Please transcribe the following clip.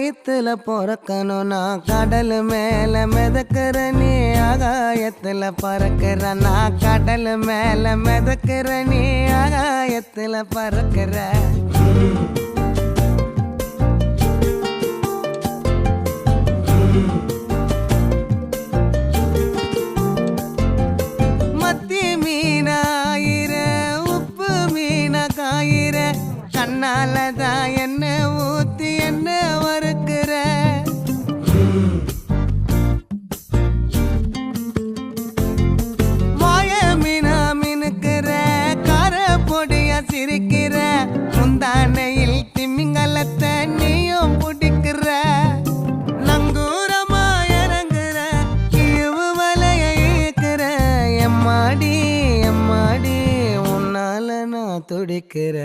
வயிற்றுல பொறக்கணும் நான் கடல் மேல மிதக்கிற நீ ஆகாயத்துல பறக்கிற நான் கடல் மேல மிதக்கிற நீ ஆகாயத்துல பறக்கிற மத்தி மீனாயிர உப்பு மீனா காயிர கண்ணாலதான் என்ன ஊத்தி என்ன வறுக்கிற வாய மீனா மினுக்கிற கார பொடிய சிரிக்கிற முந்தானையில் திமிங்கலத்தை நீயும் பிடிக்கிற நங்கூரமா இறங்குற இவு வலைய இழுக்கிற எம்மாடி எம்மாடி உன்னால நான் துடிக்கிற